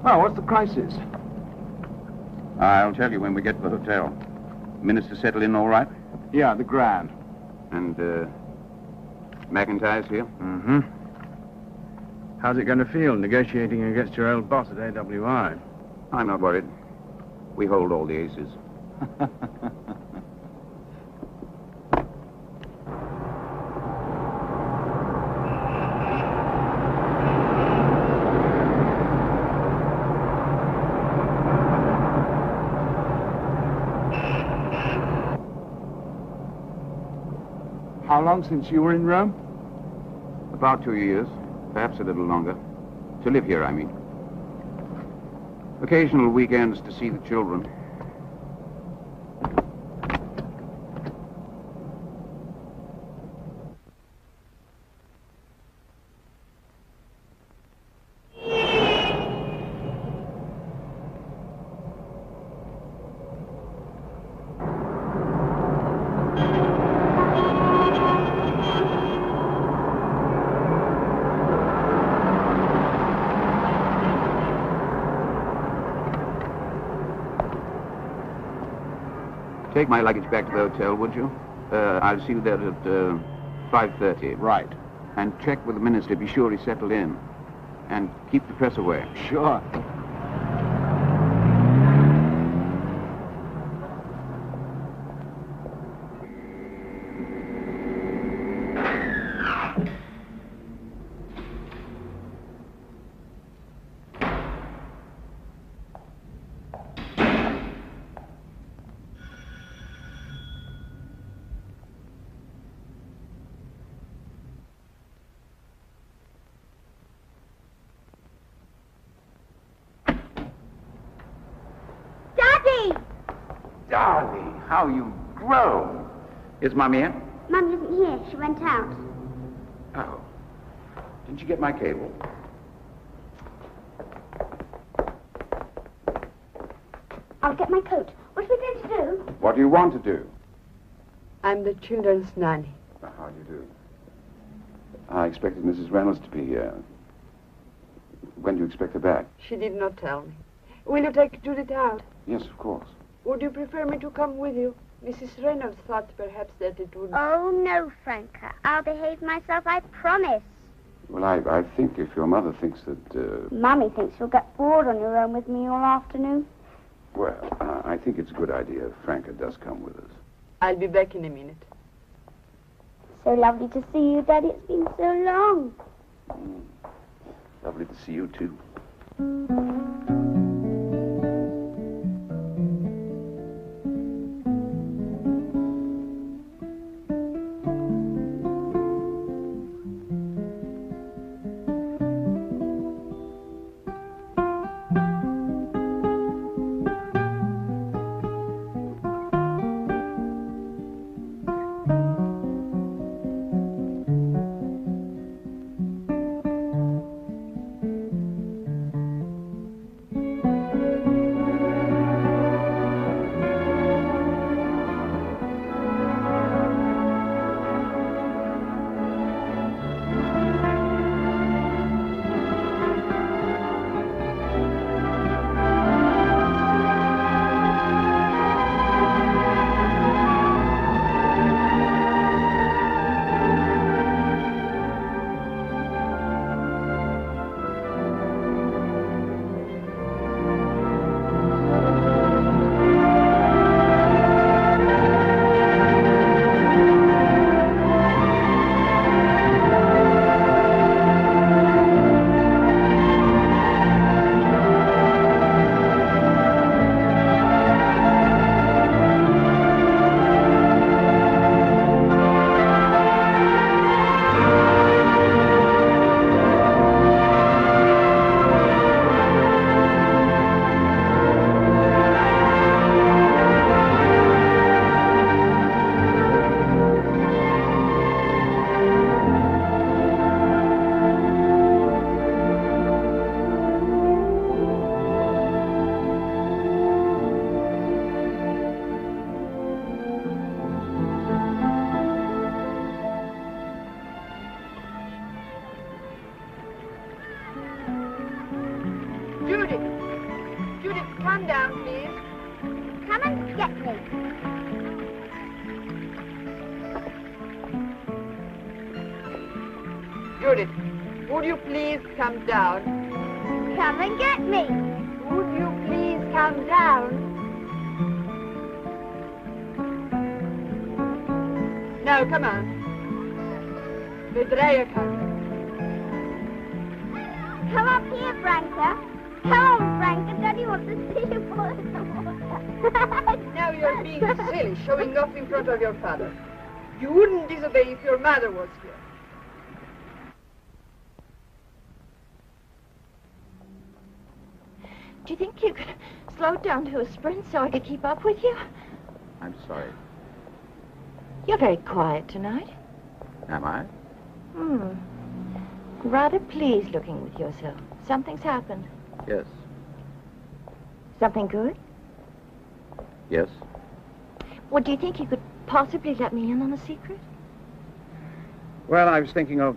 Well, what's the crisis? I'll tell you when we get to the hotel. Minister settled in all right? Yeah, the Grand. And, McIntyre's here? Mm-hmm. How's it going to feel negotiating against your old boss at AWI? I'm not worried. We hold all the aces. How long since you were in Rome? About 2 years, perhaps a little longer. To live here, I mean. Occasional weekends to see the children. Take my luggage back to the hotel, would you? I'll see you there at 5:30. Right. And check with the minister, be sure he's settled in. And keep the press away. Sure. Darling, how you've grown. Is Mommy in? Mum isn't here. She went out. Oh. Didn't you get my cable? I'll get my coat. What are we going to do? What do you want to do? I'm the children's nanny. How do you do? I expected Mrs. Reynolds to be here. When do you expect her back? She did not tell me. Will you take Judith out? Yes, of course. Would you prefer me to come with you? Mrs. Reynolds thought perhaps that it would... Oh, no, Franca. I'll behave myself, I promise. Well, I think if your mother thinks that... Mummy thinks you'll get bored on your own with me all afternoon. Well, I think it's a good idea if Franca does come with us. I'll be back in a minute. So lovely to see you, Daddy. It's been so long. Lovely to see you, too. Judith! Judith, calm down, please. Come and get me. Judith, would you please come down? Come and get me. Would you please come down? No, come on. We drejer kan. Come up here, Franca. Come on, Franca. Daddy wants to see you for Now you're being silly, showing off in front of your father. You wouldn't disobey if your mother was here. Do you think you could slow down to a sprint so I could keep up with you? I'm sorry. You're very quiet tonight. Am I? Rather pleased looking with yourself. Something's happened. Yes. Something good? Yes. Well, do you think you could possibly let me in on a secret? Well, I was thinking of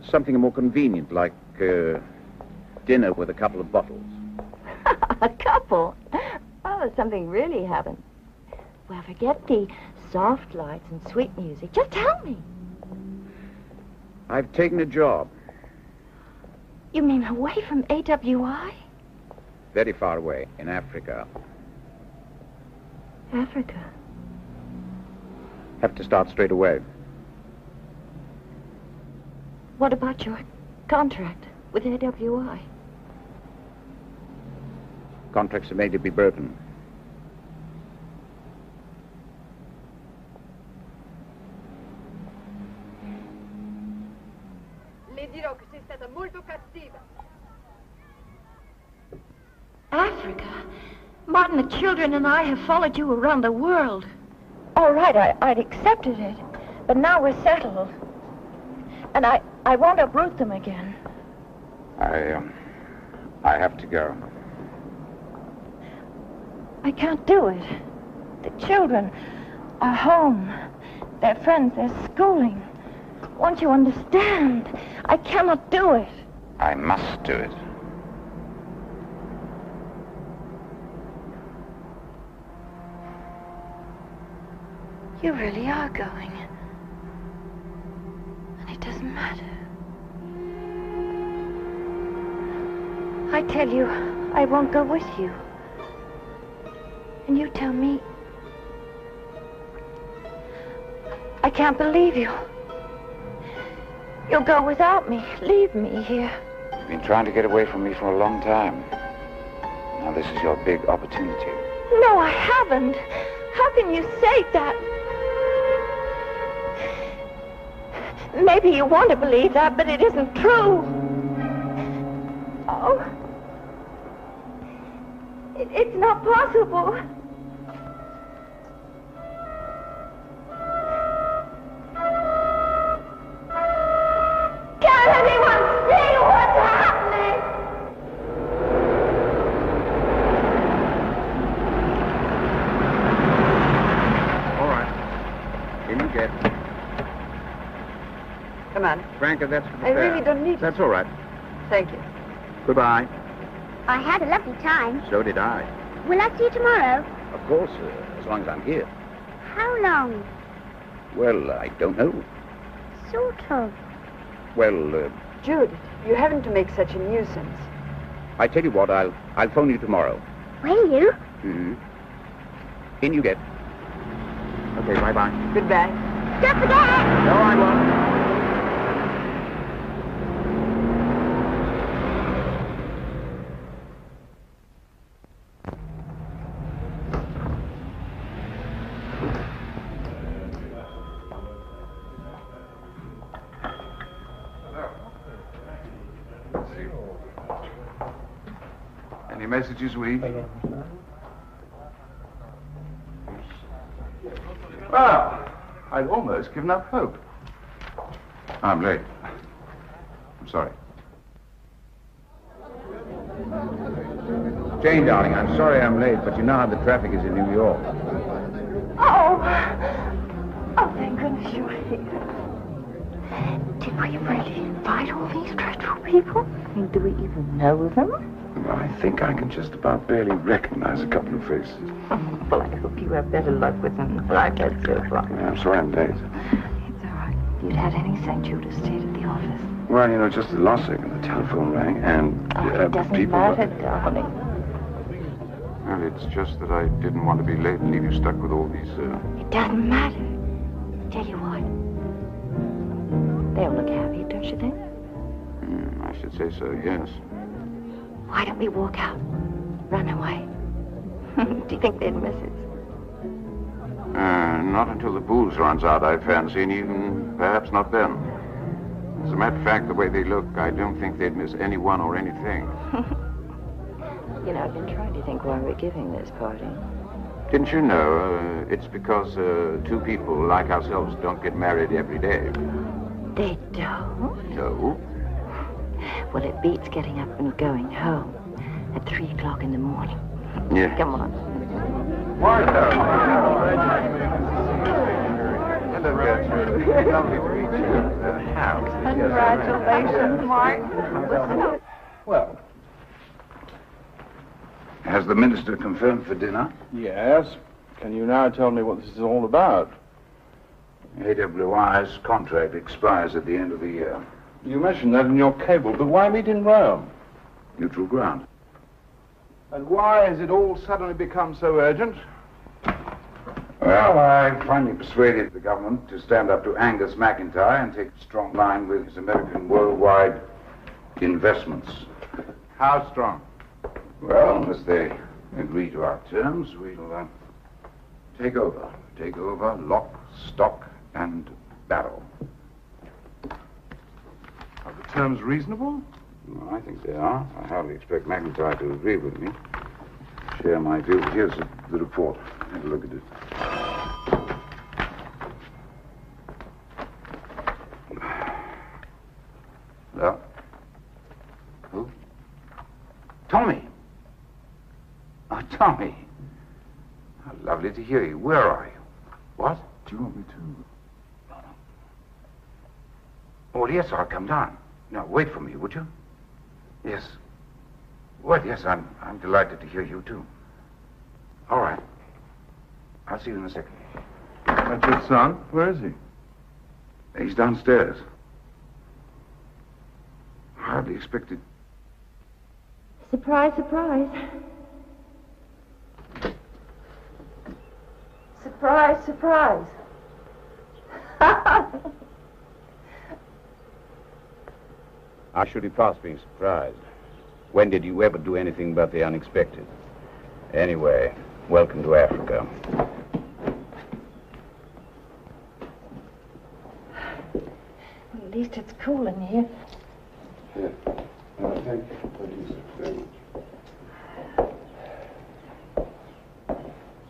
something more convenient, like dinner with a couple of bottles. A couple? Oh, something really happened. Well, forget the soft lights and sweet music. Just tell me. I've taken a job. You mean away from AWI? Very far away, in Africa. Africa? Have to start straight away. What about your contract with AWI? Contracts are made to be broken. Le dirò che sei stata molto cattiva. Africa? Martin, the children and I have followed you around the world. All right, I'd accepted it. But now we're settled. And I won't uproot them again. I have to go. I can't do it. The children are home. Their friends, their schooling. Won't you understand? I cannot do it. I must do it. You really are going. And it doesn't matter. I tell you, I won't go with you. And you tell me, I can't believe you. You'll go without me, leave me here. You've been trying to get away from me for a long time. Now this is your big opportunity. No, I haven't. How can you say that? Maybe you want to believe that, but it isn't true. Oh. It's not possible. Can't anyone see what's happening? All right. In you get. Come on. Franca, that's for the I fare. really don't need it. That's all right. Thank you. Goodbye. I had a lovely time. So did I. Will I see you tomorrow? Of course, as long as I'm here. How long? Well, I don't know. Sort of. Well, Judith, you haven't to make such a nuisance. I tell you what, I'll phone you tomorrow. Will you? Mm-hmm. In you get. Okay, bye-bye. Goodbye. Don't forget! No, I won't. Any messages, we? Well, I'd almost given up hope. I'm late. I'm sorry. Jane, darling, I'm sorry I'm late, but you know how the traffic is in New York. Oh, thank goodness you're here. We really invite all these dreadful people? Do we even know them? Well, I think I can just about barely recognize a couple of faces. Well, I hope you have better luck with them than I've had so far. Yeah, I'm sorry I'm late. It's all right. If you'd had any sense, you'd have stayed at the office. Well, you know, just at the last second, the telephone rang, and It doesn't people... matter, darling. Well, it's just that I didn't want to be late and leave you stuck with all these, It doesn't matter. Tell you what. They'll look happy, don't you think? I should say so, yes. Why don't we walk out? Run away. Do you think they'd miss us? Not until the booze runs out, I fancy, and even perhaps not then. As a matter of fact, the way they look, I don't think they'd miss anyone or anything. You know, I've been trying to think why we're giving this party. Didn't you know? It's because two people like ourselves don't get married every day. They don't? No. Well, it beats getting up and going home at 3 o'clock in the morning. Yeah. Come on. Martha! Hello, Gertrude. Lovely to meet you. How? Congratulations, Mark. Well. Has the minister confirmed for dinner? Yes. Can you now tell me what this is all about? AWI's contract expires at the end of the year. You mentioned that in your cable, but why meet in Rome? Neutral ground. And why has it all suddenly become so urgent? Well, I finally persuaded the government to stand up to Angus McIntyre and take a strong line with his American worldwide investments. How strong? Well, unless they agree to our terms, we'll take over. Take over, lock, stock, and barrel. Are the terms reasonable? Well, I think they are. I hardly expect McIntyre to agree with me. Share my view. Here's the report. Have a look at it. Well? Who? Tommy! Oh, Tommy. How lovely to hear you. Where are you? What? Do you want me to? No, no. Oh, yes, I'll come down. Now, wait for me, would you? Yes. Well, yes, I'm delighted to hear you, too. All right. I'll see you in a second. That's your son? Where is he? He's downstairs. Hardly expected. Surprise, surprise. Surprise, surprise. I should have passed being surprised. When did you ever do anything but the unexpected? Anyway, welcome to Africa. Well, at least it's cool in here. Yeah. Thank you very much.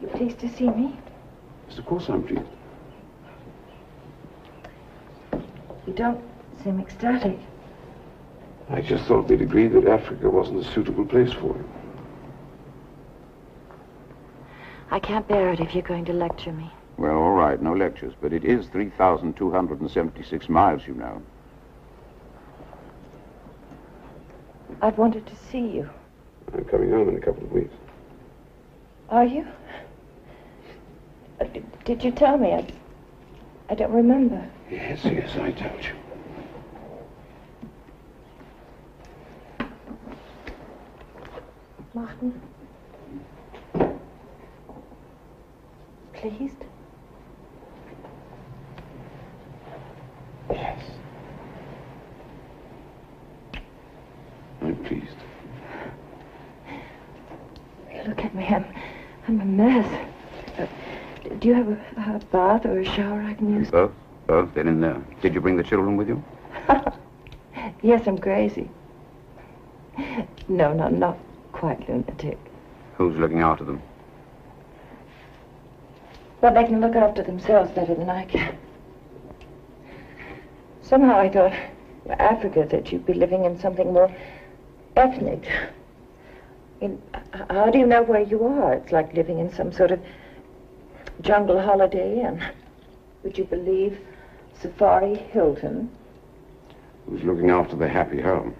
You pleased to see me? Yes, of course I'm pleased. You don't seem ecstatic. I just thought we'd agreed that Africa wasn't a suitable place for you. I can't bear it if you're going to lecture me. Well, all right, no lectures, but it is 3,276 miles, you know. I've wanted to see you. I'm coming home in a couple of weeks. Are you? Did you tell me? I don't remember. Yes, I told you. Martin? Pleased? Yes. I'm pleased. Look at me. I'm a mess. Do you have a bath or a shower I can use? Both? Both? They're in there. Did you bring the children with you? Yes, I'm crazy. No, not quite lunatic. Who's looking after them? But they can look after themselves better than I can. Somehow I thought, Africa, that you'd be living in something more ethnic. How do you know where you are? It's like living in some sort of jungle Holiday Inn. Would you believe Safari Hilton Who's looking after the happy home?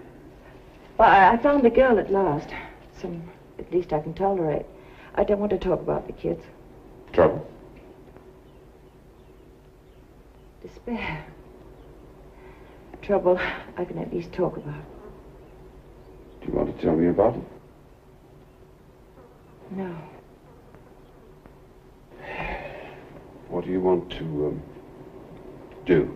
Well, I found a girl at last. At least I can tolerate. I don't want to talk about the kids. Trouble? Despair. Trouble I can at least talk about. Do you want to tell me about it? No. What do you want to, do?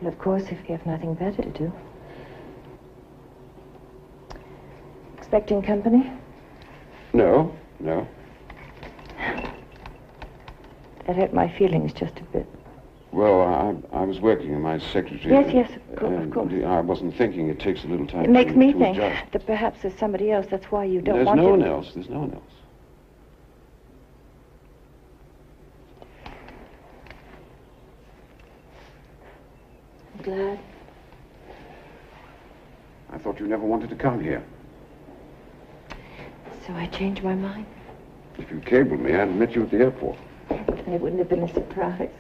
Well, of course, if you have nothing better to do. Expecting company? No. That hurt my feelings just a bit. Well, I was working in my secretary. Yes, of course. I wasn't thinking it takes a little time It makes me to think adjust. that perhaps there's somebody else. That's why you don't There's want no to... one else. There's no one else. I'm glad. I thought you never wanted to come here. So I changed my mind. If you cabled me, I'd met you at the airport. And it wouldn't have been a surprise.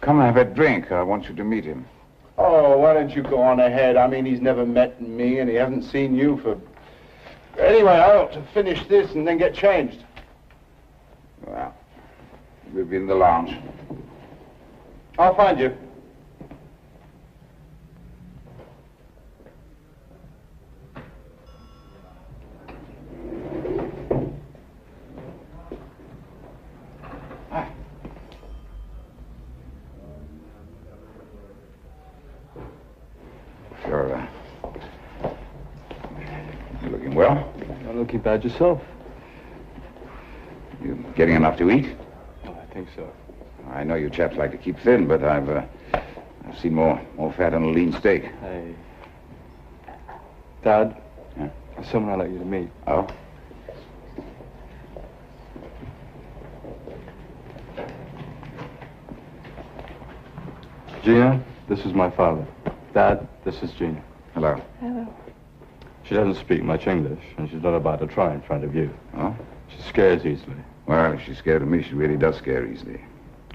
Come and have a drink. I want you to meet him. Oh, why don't you go on ahead? I mean, he's never met me, and he hasn't seen you for... Anyway, I ought to finish this and then get changed. Well, we'll be in the lounge. I'll find you. You're looking well. Not looking bad yourself. You getting enough to eat? Oh, I think so. I know you chaps like to keep thin, but I've seen more fat on a lean steak. Hey. Dad? Yeah? There's someone I'd like you to meet. Oh? Gina, this is my father. Dad, this is Gina. Hello. Hello. She doesn't speak much English, and she's not about to try in front of you. Oh? She scares easily. Well, if she's scared of me, she really does scare easily.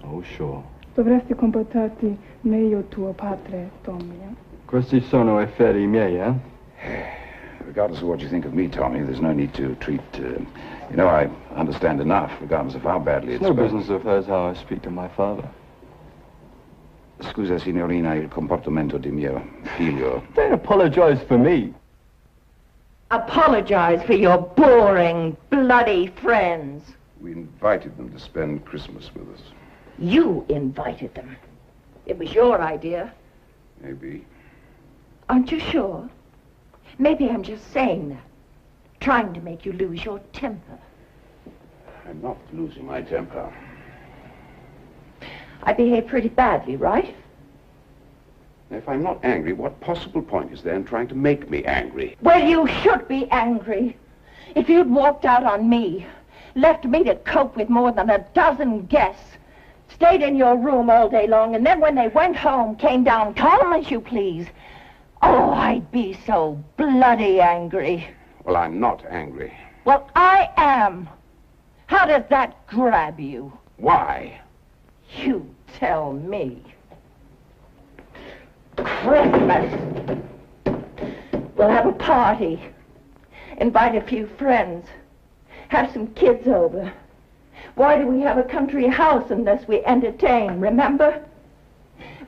Oh, sure. Dovresti comportarti meglio tuo padre, Tommy. Questi sono affari miei, eh? Regardless of what you think of me, Tommy, there's no need to treat... I understand enough, regardless of how badly It's it's no spelled. business of hers how I speak to my father. Scusa, signorina, il comportamento di mio figlio. Don't apologize for me. Apologize for your boring, bloody friends. We invited them to spend Christmas with us. You invited them. It was your idea. Maybe. Aren't you sure? Maybe I'm just saying that. Trying to make you lose your temper. I'm not losing my temper. I behaved pretty badly, right? If I'm not angry, what possible point is there in trying to make me angry? Well, you should be angry. If you'd walked out on me, left me to cope with more than a dozen guests, stayed in your room all day long, and then when they went home, came down calm as you please. Oh, I'd be so bloody angry. Well, I'm not angry. Well, I am. How does that grab you? Why? You tell me. Christmas. We'll have a party. Invite a few friends. Have some kids over. Why do we have a country house unless we entertain, remember?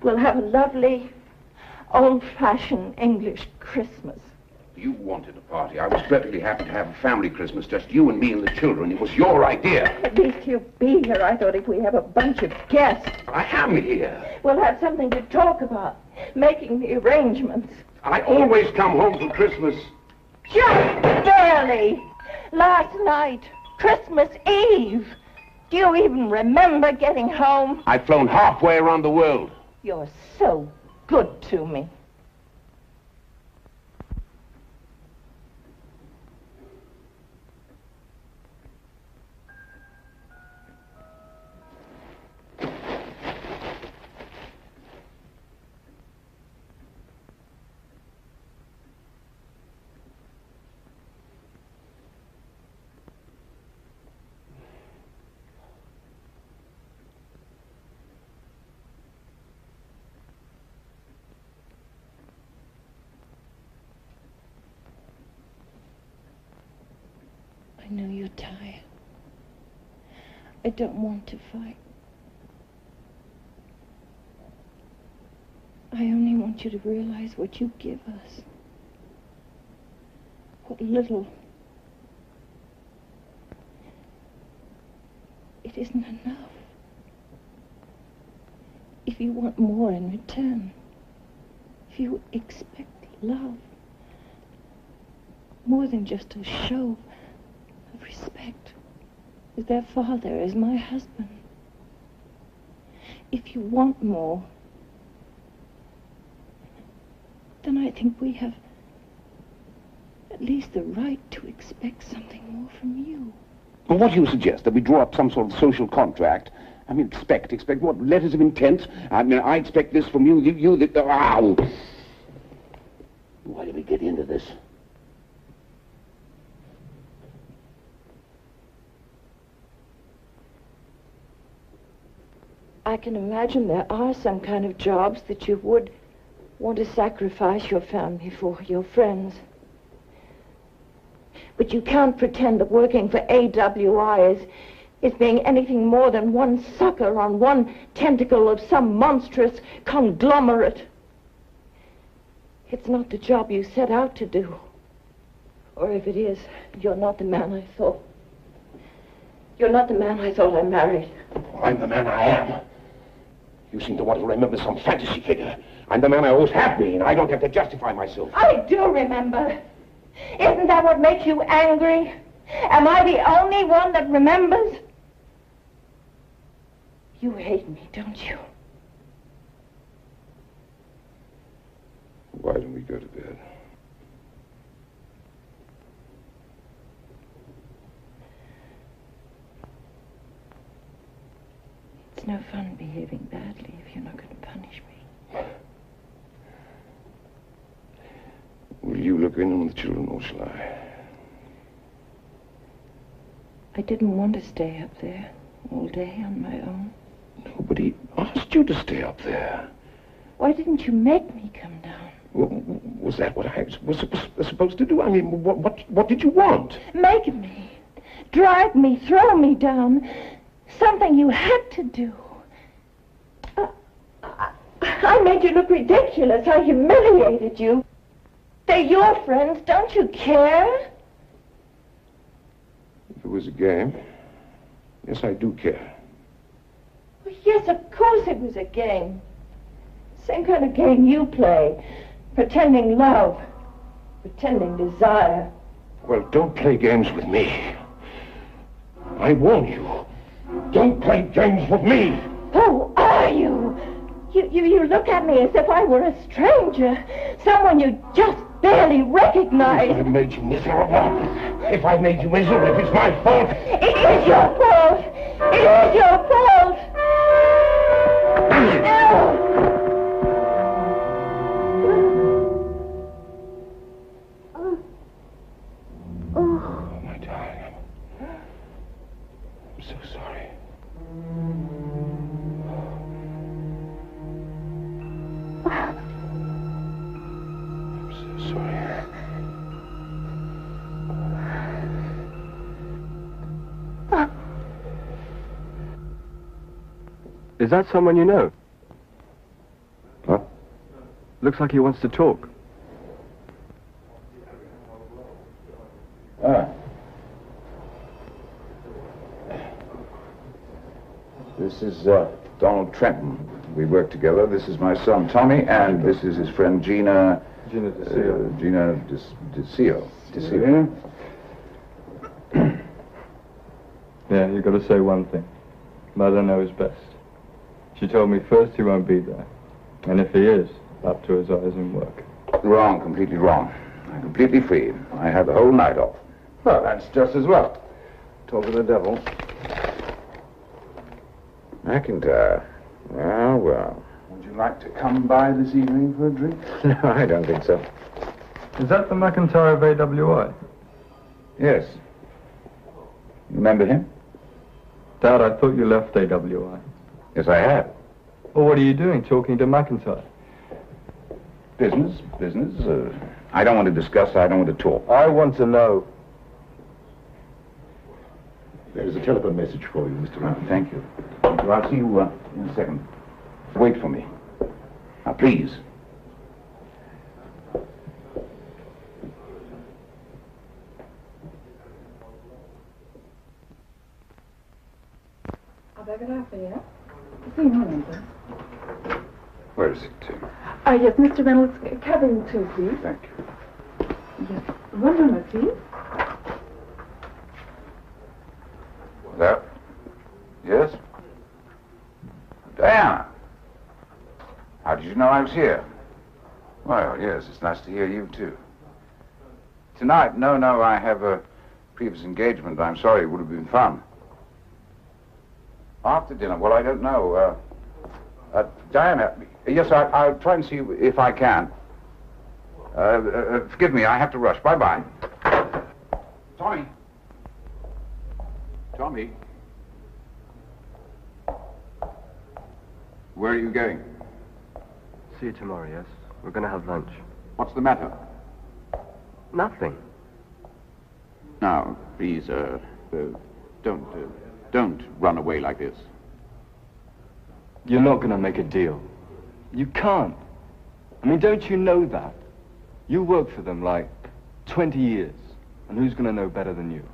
We'll have a lovely, old-fashioned English Christmas. You wanted a party. I was perfectly happy to have a family Christmas, just you and me and the children. It was your idea. At least you'll be here. I thought if we have a bunch of guests, I am here. we'll have something to talk about. Making the arrangements. I always come home for Christmas. Just barely. Last night, Christmas Eve. Do you even remember getting home? I've flown halfway around the world. You're so good to me. know you're tired. I don't want to fight. I only want you to realize what you give us. What little. It isn't enough. If you want more in return, if you expect love, more than just a show of respect, as their father, as my husband. If you want more, then I think we have at least the right to expect something more from you. Well, what do you suggest? That we draw up some sort of social contract? I mean, expect what? Letters of intent? I mean, I expect this from you, ow! Why did we get into this? I can imagine there are some kind of jobs that you would want to sacrifice your family for, your friends. But you can't pretend that working for AWI is being anything more than one sucker on one tentacle of some monstrous conglomerate. It's not the job you set out to do. Or if it is, you're not the man I thought. You're not the man I thought I married. I'm the man I am. You seem to want to remember some fantasy figure. I'm the man I always have been. I don't have to justify myself. I do remember. Isn't that what makes you angry? Am I the only one that remembers? You hate me, don't you? Why don't we go to bed? It's no fun behaving badly if you're not going to punish me. Will you look in on the children, or shall I? I didn't want to stay up there all day on my own. Nobody asked you to stay up there. Why didn't you make me come down? Was that what I was supposed to do? I mean, what did you want? Make me. Drag me, throw me down. Something you had to do. I made you look ridiculous. I humiliated you. They're your friends. Don't you care? If it was a game, yes, I do care. Well, yes, of course it was a game. Same kind of game you play. Pretending love. Pretending desire. Well, don't play games with me. I warn you. Don't play games with me. Who are you? You look at me as if I were a stranger. Someone you just barely recognize. If I've made you miserable. If I've made you miserable, if it's my fault. It is your fault. It is your fault. Oh, my darling. I'm so sorry. I'm so sorry. Is that someone you know? What? Looks like he wants to talk. This is Donald Trenton. We work together. This is my son, Tommy, and this is his friend, Gina... Gina DeCio. Gina DeCio. DeCio? Yeah, you've got to say one thing. Mother knows best. She told me first he won't be there. And if he is, up to his eyes in work. Wrong, completely wrong. I'm completely free. I have the whole night off. Well, that's just as well. Talk to the devil. McIntyre. Well. Would you like to come by this evening for a drink? No, I don't think so. Is that the McIntyre of AWI? Yes. You remember him? Dad, I thought you left AWI. Yes, I have. Well, what are you doing talking to McIntyre? Business. I don't want to discuss. I don't want to talk. I want to know. There is a telephone message for you, Mr. Ryan. Thank you. I'll see you in a second. Wait for me. Now, please. Where is it, Tim? Yes, Mr. Reynolds, cabin 2, please. Thank you. Yes. 1 moment, please. There. Yes? Diana! How did you know I was here? Well, yes, it's nice to hear you, too. Tonight? No, I have a previous engagement. I'm sorry, it would have been fun. After dinner? Well, I don't know. Diana, yes, I'll try and see if I can. Forgive me, I have to rush. Bye-bye. Tommy. Tommy. Where are you going? See you tomorrow, yes? We're going to have lunch. What's the matter? Nothing. Now, please, don't run away like this. You're not going to make a deal. You can't. I mean, don't you know that? You worked for them like 20 years. And who's going to know better than you?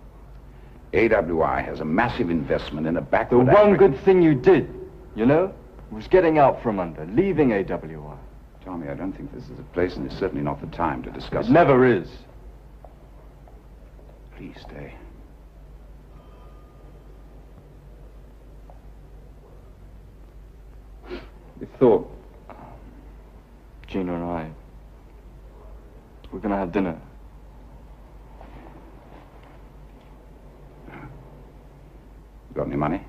AWI has a massive investment in a The backward... one good thing you did, you know, was getting out from under, leaving AWI. Tommy, I don't think this is a place, and it's certainly not the time to discuss It never is. Please stay. We thought, Gina and I, we're going to have dinner. Got any money?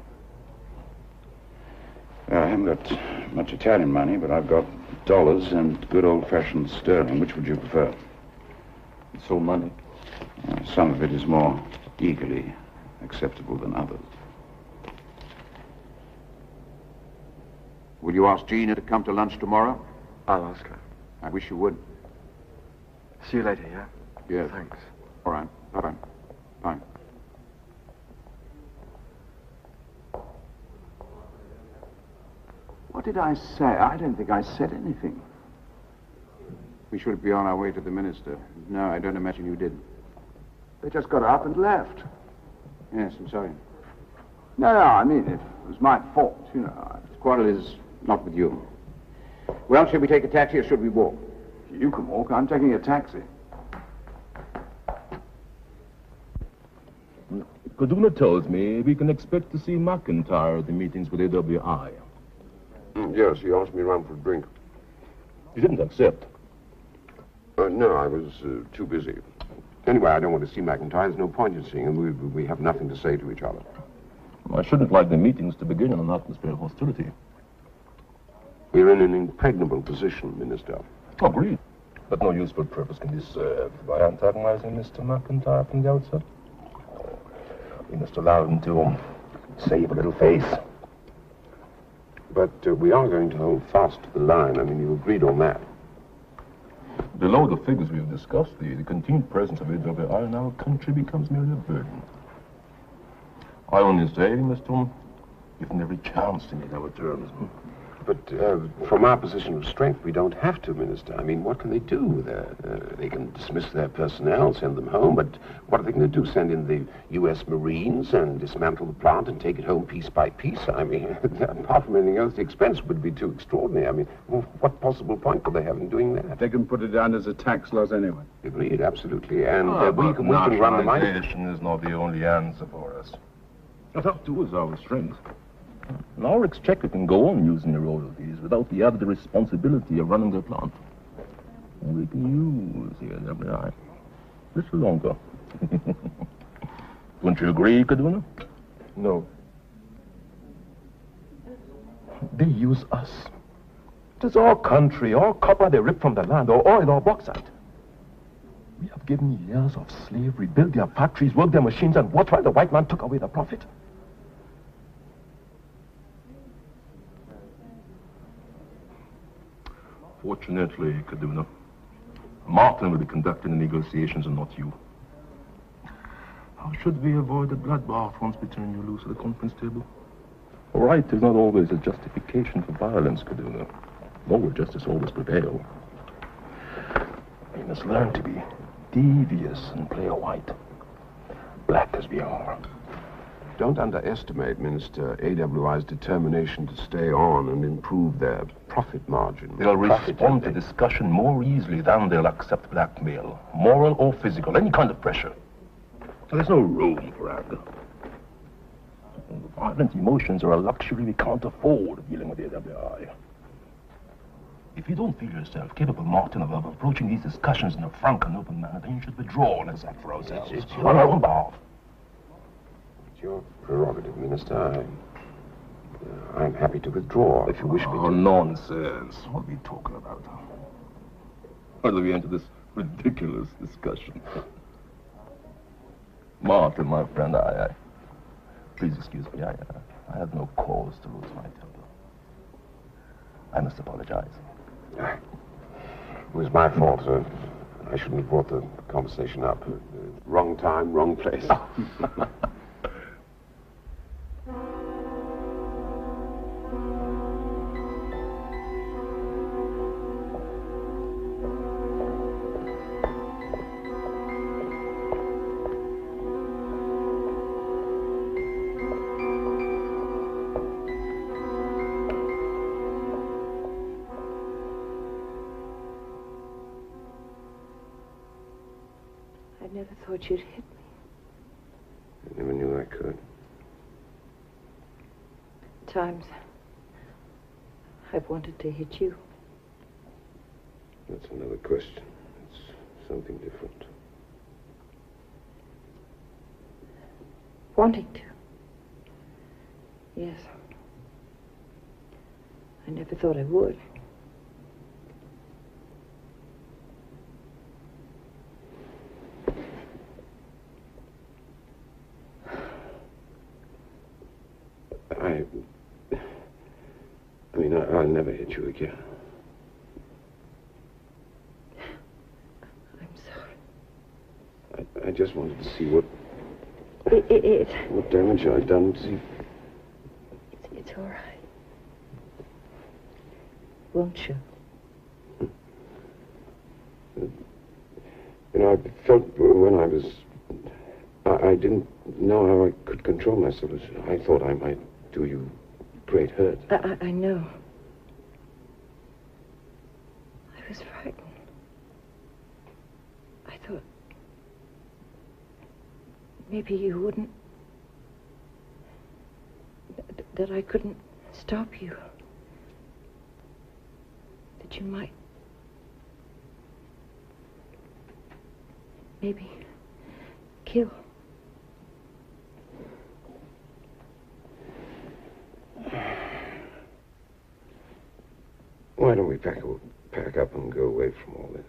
Well, I haven't got much Italian money, but I've got dollars and good old-fashioned sterling. Which would you prefer? It's all money. Some of it is more eagerly acceptable than others. Will you ask Gina to come to lunch tomorrow? I'll ask her. I wish you would. See you later, yeah? Yes. Thanks. All right. Bye-bye. Bye. What did I say? I don't think I said anything. We should be on our way to the minister. No, I don't imagine you did. They just got up and left. Yes, I'm sorry. No, I mean, it was my fault, you know. This quarrel is not with you. Well, shall we take a taxi or should we walk? You can walk. I'm taking a taxi. Kaduna tells me we can expect to see McIntyre at the meetings with AWI. Yes, he asked me around for a drink. You didn't accept? No, I was too busy. Anyway, I don't want to see McIntyre. There's no point in seeing him. We have nothing to say to each other. I shouldn't like the meetings to begin in an atmosphere of hostility. We're in an impregnable position, Minister. Agreed. But no useful purpose can be served by antagonizing Mr. McIntyre from the outset. We must allow him to save a little face. But we are going to hold fast to the line. I mean, you agreed on that. Below the figures we have discussed, the continued presence of AWI in our country becomes merely a burden. I only say, Mr. Given every chance to meet our terms. But from our position of strength, we don't have to, Minister. I mean, what can they do? They can dismiss their personnel, send them home, but what are they going to do? Send in the U.S. Marines and dismantle the plant and take it home piece by piece? I mean, apart from anything else, the expense would be too extraordinary. I mean, what possible point could they have in doing that? They can put it down as a tax loss anyway. Agreed, absolutely. And we can run the money. Nationalization is not the only answer for us. That, too, is our strength. Our exchequer can go on using the royalties without the added responsibility of running their plant. We can use the AWI a little longer. Don't you agree, Kaduna? No. They use us. It is our country, our copper they rip from the land, or oil, or bauxite. We have given years of slavery, built their factories, worked their machines, and watched while the white man took away the profit. Fortunately, Kaduna, Martin will be conducting the negotiations and not you. How should we avoid a bloodbath once we turn you loose at the conference table? Right is not always a justification for violence, Caduna. Nor will justice always prevail. We must learn to be devious and play a white. Black as we are. Don't underestimate Minister AWI's determination to stay on and improve their profit margin. They'll respond to discussion more easily than they'll accept blackmail, moral or physical, any kind of pressure. There's no room for anger. Violent emotions are a luxury we can't afford dealing with the AWI. If you don't feel yourself capable, Martin, of approaching these discussions in a frank and open manner, then you should withdraw and let's act for ourselves. On our own behalf. It's your prerogative, Minister. I'm happy to withdraw if you wish me to. Oh, nonsense. What are we talking about? How do we enter this ridiculous discussion? Martin, my friend, please excuse me. I have no cause to lose my temper. I must apologize. It was my fault, sir. I shouldn't have brought the conversation up. Wrong time, wrong place. I never thought you'd hit me. I never knew I could. Times I've wanted to hit you. That's another question. It's something different. Wanting to? Yes. I never thought I would. I'll never hit you again. I'm sorry. I just wanted to see what It what damage I'd done. See, it's all right. Won't you? You know, I felt when I was... I didn't know how I could control myself. I thought I might do you great hurt. I know. I was frightened. I thought maybe you wouldn't... that I couldn't stop you. That you might... maybe kill. Why don't we pack up and go away from all this?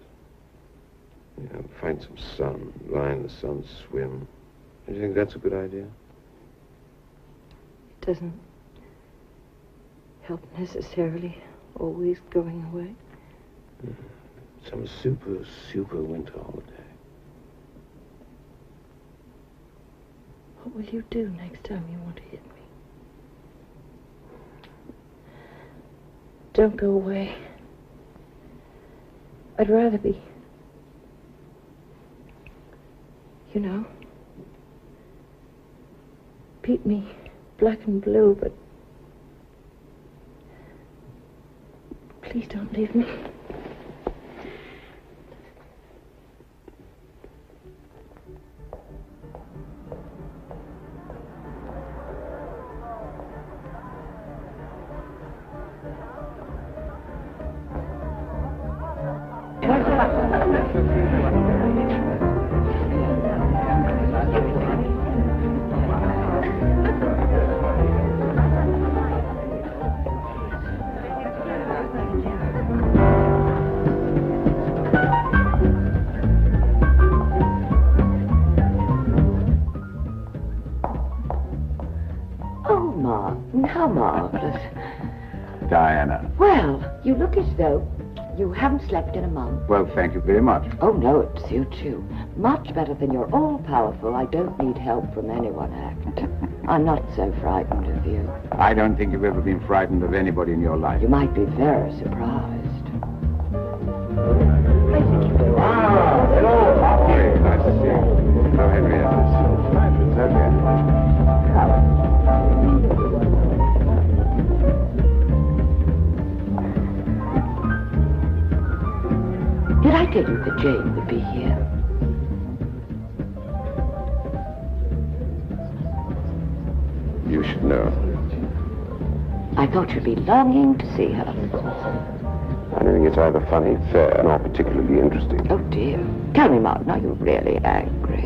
You know, find some sun, lie in the sun, swim. Do you think that's a good idea? It doesn't help necessarily always going away. Some super winter holiday. What will you do next time you want to hit me? Don't go away. I'd rather be, you know, beat me black and blue, but please don't leave me. How marvelous. Diana. Well, you look as though You haven't slept in a month. Well, thank you very much. Oh, no, it suits you. Much better than your all-powerful, I don't need help from anyone act. I'm not so frightened of you. I don't think you've ever been frightened of anybody in your life. You might be very surprised. Hello, Poppy. Nice to see you. Hello, Henrietta. It's okay. Did I tell you that Jane would be here? You should know. I thought you'd be longing to see her. I don't think it's either funny, fair, nor particularly interesting. Oh, dear. Tell me, Martin, are you really angry?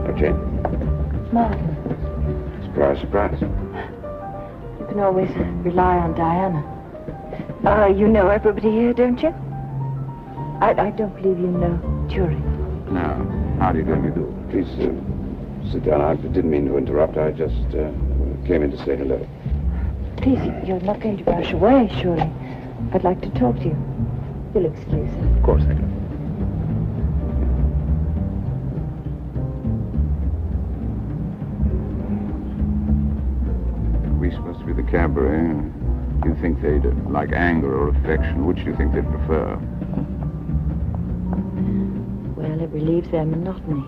Oh, Jane. Martin, Surprise, surprise. you can always rely on Diana. You know everybody here, don't you? I don't believe you know Turing. No. How do you do? Please sit down. I didn't mean to interrupt. I just came in to say hello. Please, you're not going to rush away, surely. I'd like to talk to you. You'll excuse us. Of course, thank you. We're supposed to be the cabaret. Do you think they'd like anger or affection? Which do you think they'd prefer? Well, it relieves their monotony.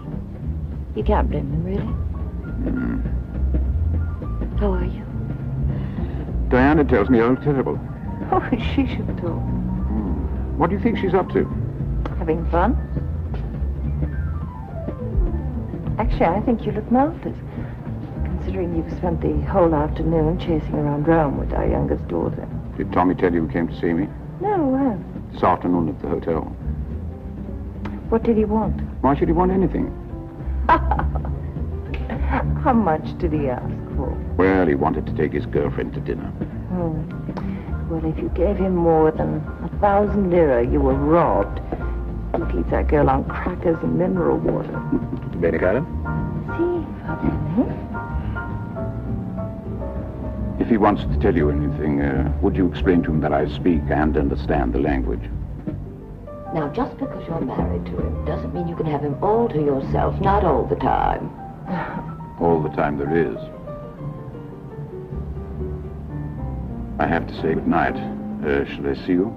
You can't blame them, really. How are you? Diana tells me you're terrible. Oh, she should talk. What do you think she's up to? Having fun? Actually, I think you look marvelous, considering you've spent the whole afternoon chasing around Rome with our youngest daughter. Did Tommy tell you he came to see me? No, This afternoon at the hotel. what did he want? Why should he want anything? How much did he ask for? Well, he wanted to take his girlfriend to dinner. Well, if you gave him more than 1,000 lira, you were robbed. He feeds that girl on crackers and mineral water. Bene, cara? See, va bene. If he wants to tell you anything, would you explain to him that I speak and understand the language? Now, just because you're married to him doesn't mean you can have him all to yourself, not all the time. All the time there is. I have to say goodnight. Shall I see you?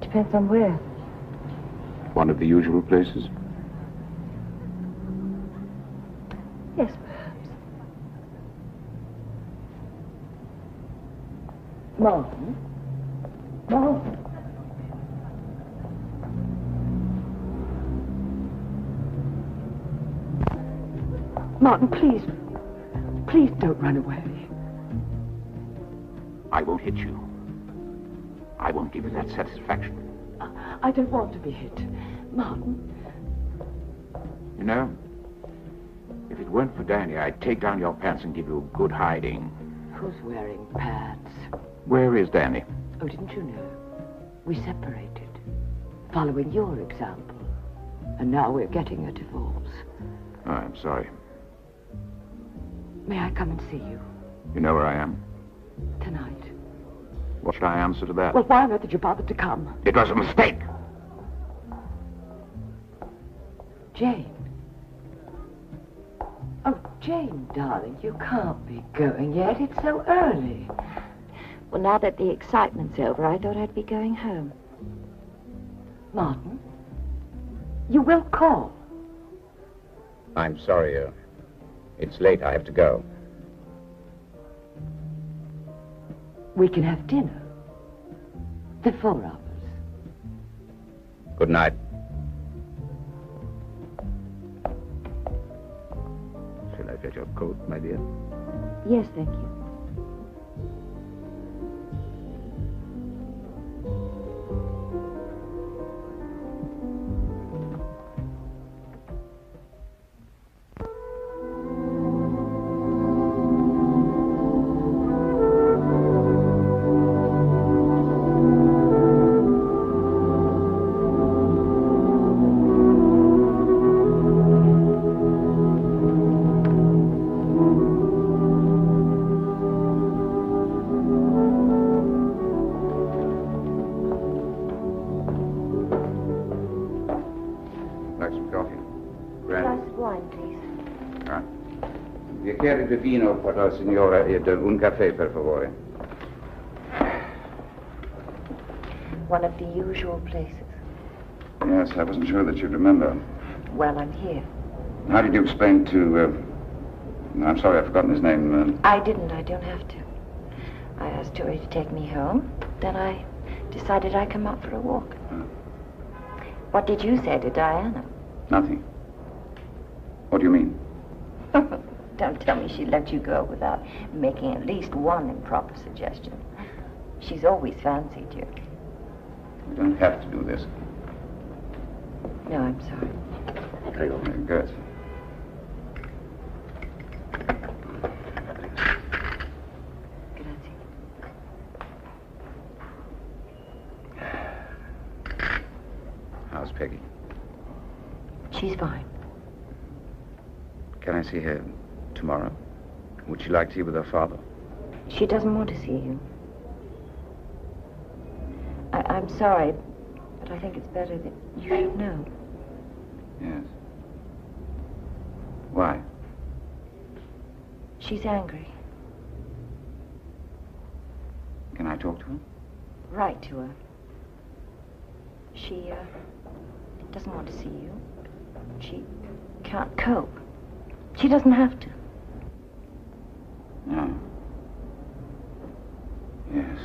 Depends on where. One of the usual places? Yes, perhaps. Martin? Martin? Martin, please. Please don't run away. I won't hit you. I won't give you that satisfaction. I don't want to be hit. Martin? You know, if it weren't for Danny, I'd take down your pants and give you a good hiding. Who's wearing pads? Where is Danny? Oh, didn't you know? We separated, following your example. And now we're getting a divorce. Oh, I'm sorry. May I come and see you? You know where I am? Tonight. What should I answer to that? Well, why on earth did you bother to come? It was a mistake. Jane. Oh, Jane, darling, you can't be going yet. It's so early. Well, now that the excitement's over, I thought I'd be going home. Martin, you will call. I'm sorry, it's late. I have to go. We can have dinner. The four of us. Good night. Shall I fetch your coat, my dear? Yes, thank you. bicchiere di vino per la signora ed un caffè, per favore. One of the usual places. Yes, I wasn't sure that you'd remember. Well, I'm here. How did you explain to, I'm sorry, I've forgotten his name. I didn't. I don't have to. I asked Tori to take me home. Then I decided I'd come out for a walk. What did you say to Diana? Nothing. What do you mean? Don't tell me she let you go without making at least one improper suggestion. She's always fancied you. You don't have to do this. No, I'm sorry. Very good. How's Peggy? She's fine. Can I see her tomorrow? Would she like to be with her father? She doesn't want to see you. I'm sorry, but I think it's better that you should know. Yes. Why? She's angry. Can I talk to her? Write to her. She, doesn't want to see you. She can't cope. She doesn't have to. No. Yes.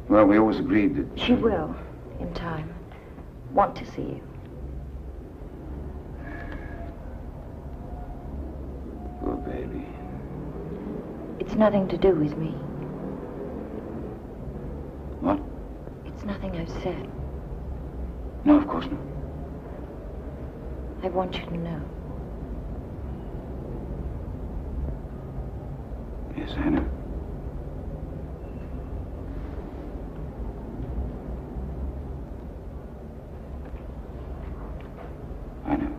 Well, we always agreed that... She will, in time, want to see you. Poor baby. It's nothing to do with me. What? It's nothing I've said. No, of course not. I want you to know. Yes, I know. I know.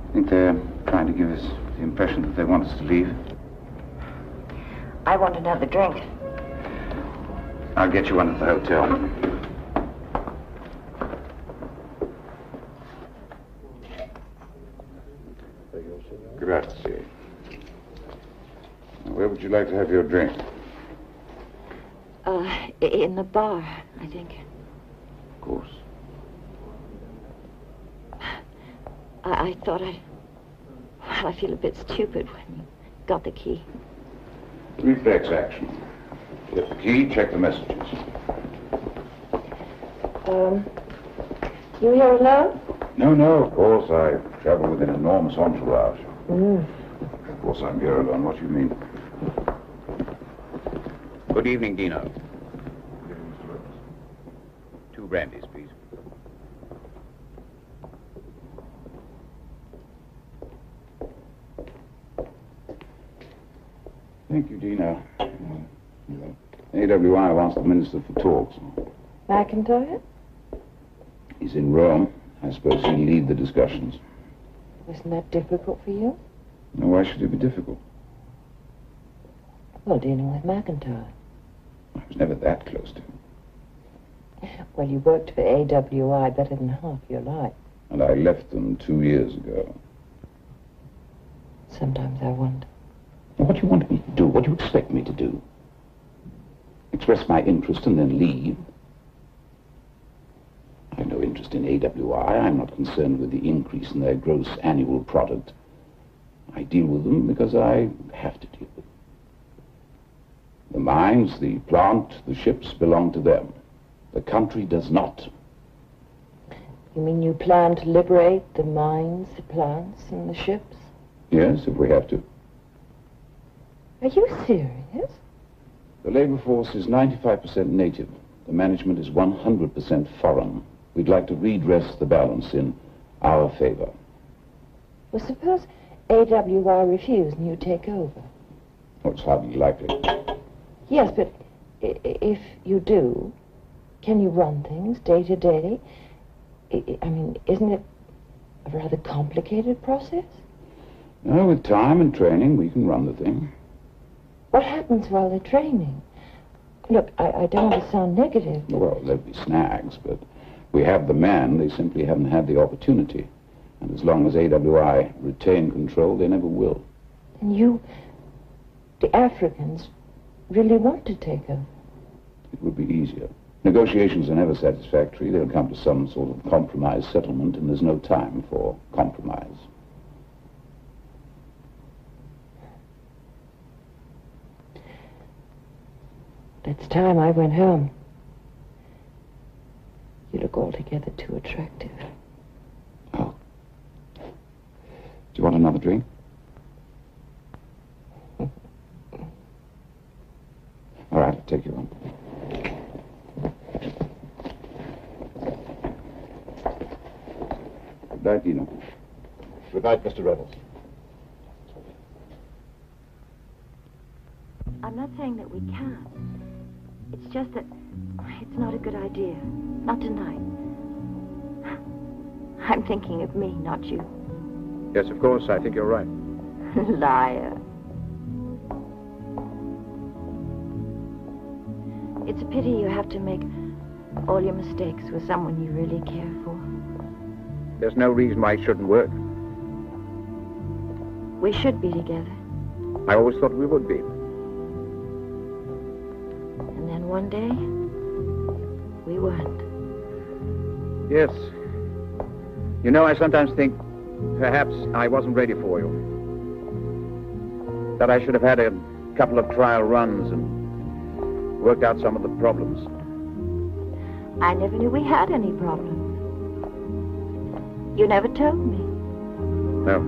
I think they're trying to give us the impression that they want us to leave. I want another drink. I'll get you one at the hotel. Grazie. Where would you like to have your drink? In the bar, I think. Of course. I thought Well, I feel a bit stupid when you got the key. Reflex action. Get the key, check the messages. You here alone? No, of course. I travel with an enormous entourage. Mm. Of course I'm here alone. What do you mean? Good evening, Dino. 2 brandies, please. Thank you, Dino. AWI wants the minister for talks. McIntyre? He's in Rome. I suppose he'll lead the discussions. Isn't that difficult for you? No, why should it be difficult? Well, dealing with McIntyre. I was never that close to him. Well, you worked for AWI better than half your life. And I left them 2 years ago. Sometimes I wonder. What do you want me to do? What do you expect me to do? Express my interest and then leave? I have no interest in AWI. I'm not concerned with the increase in their gross annual product. I deal with them because I have to deal with them. The mines, the plant, the ships belong to them. The country does not. You mean you plan to liberate the mines, the plants, and the ships? Yes, if we have to. Are you serious? The labor force is 95% native. The management is 100% foreign. We'd like to redress the balance in our favor. Well, suppose AWI refuse and you take over. Oh, it's hardly likely. Yes, but if you do, can you run things day to day? I mean, isn't it a rather complicated process? No, with time and training, we can run the thing. What happens while they're training? Look, I don't want to sound negative. Well, there'll be snags, but we have the men. They simply haven't had the opportunity. And as long as AWI retain control, they never will. And you, the Africans, really want to take over? It would be easier. Negotiations are never satisfactory. They'll come to some sort of compromise settlement, and there's no time for compromise. It's time I went home. You look altogether too attractive. Oh. Do you want another drink? All right, I'll take you on. Good night, Dino. Good night, Mr. Reynolds. I'm not saying that we can't. It's just that it's not a good idea. Not tonight. I'm thinking of me, not you. Yes, of course, I think you're right. Liar. It's a pity you have to make all your mistakes with someone you really care for. There's no reason why it shouldn't work. We should be together. I always thought we would be. And then one day, we weren't. Yes. You know, I sometimes think perhaps I wasn't ready for you. That I should have had a couple of trial runs and worked out some of the problems. I never knew we had any problems. You never told me. No.